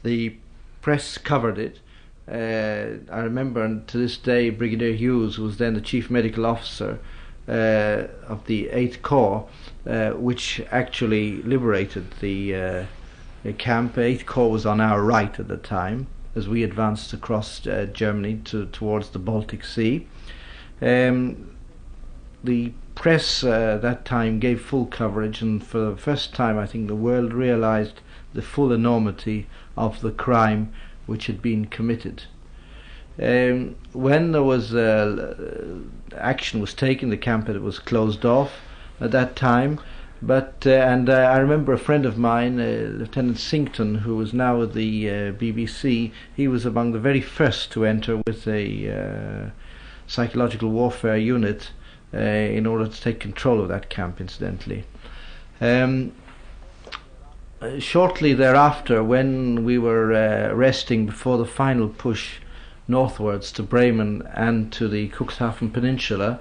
The press covered it. I remember, and to this day, Brigadier Hughes, who was then the Chief Medical Officer of the 8th Corps, which actually liberated the camp. 8th Corps was on our right at the time, as we advanced across Germany towards the Baltic Sea. The press that time gave full coverage, and for the first time I think the world realized the full enormity of the crime which had been committed. When there was action was taken, the camp was closed off at that time. But I remember a friend of mine, Lieutenant Sington, who was now with the BBC. He was among the very first to enter with a psychological warfare unit in order to take control of that camp, incidentally. Shortly thereafter, when we were resting before the final push northwards to Bremen and to the Cuxhaven Peninsula,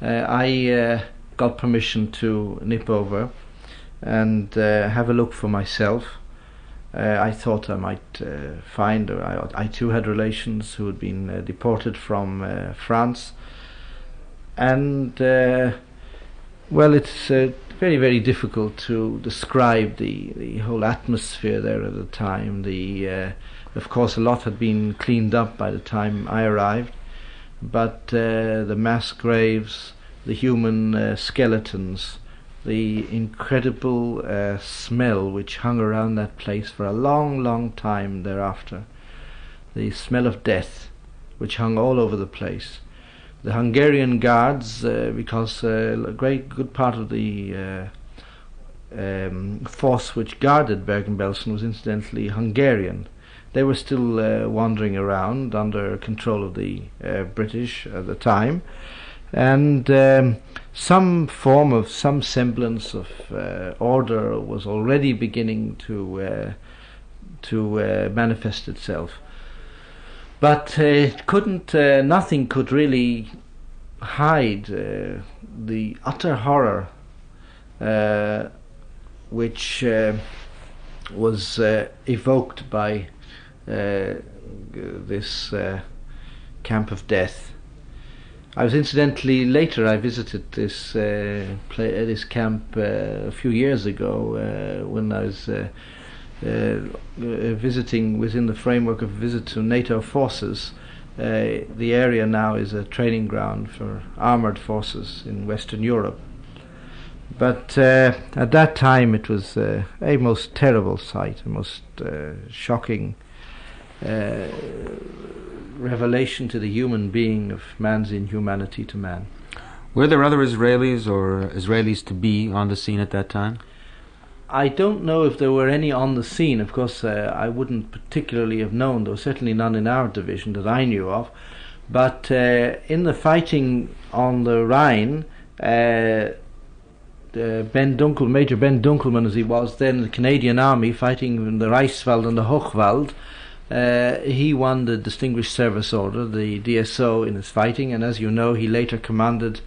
I got permission to nip over and have a look for myself. I thought I might find, I too had relations who had been deported from France, and well, it's very, very difficult to describe the whole atmosphere there at the time. Of course, a lot had been cleaned up by the time I arrived, but the mass graves, the human skeletons, the incredible smell which hung around that place for a long, long time thereafter, the smell of death which hung all over the place. The Hungarian guards, because a good part of the force which guarded Bergen-Belsen was incidentally Hungarian. They were still wandering around under control of the British at the time, and some semblance of order was already beginning to manifest itself. But it couldn't. Nothing could really hide the utter horror which was evoked by this camp of death. I was incidentally later. I visited this this camp a few years ago when I was visiting within the framework of a visit to NATO forces. The area now is a training ground for armoured forces in Western Europe. But at that time it was a most terrible sight, a most shocking revelation to the human being of man's inhumanity to man. Were there other Israelis or Israelis to be on the scene at that time? I don't know if there were any on the scene. Of course, I wouldn't particularly have known. There was certainly none in our division that I knew of. But in the fighting on the Rhine, Major Ben Dunkelman, as he was then, the Canadian Army fighting in the Reichswald and the Hochwald, he won the Distinguished Service Order, the DSO, in his fighting, and as you know, he later commanded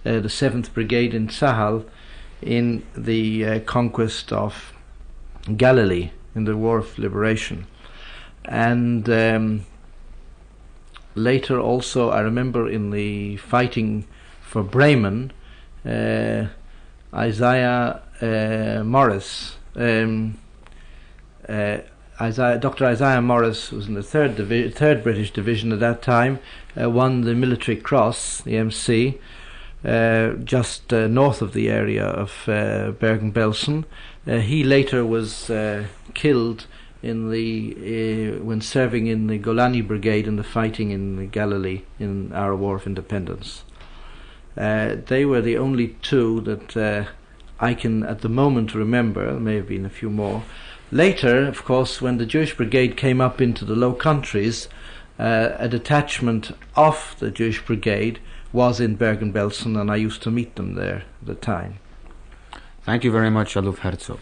the 7th Brigade in Sahel in the conquest of Galilee in the War of Liberation. And later also, I remember in the fighting for Bremen, Dr. Isaiah Morris was in the 3rd British Division at that time, won the Military Cross, the MC, just north of the area of Bergen-Belsen. He later was killed in when serving in the Golani Brigade in the fighting in the Galilee in our War of Independence. They were the only two that I can at the moment remember. There may have been a few more. Later, of course, when the Jewish Brigade came up into the Low Countries, a detachment of the Jewish Brigade was in Bergen-Belsen, and I used to meet them there at the time. Thank you very much, Aluf Herzog.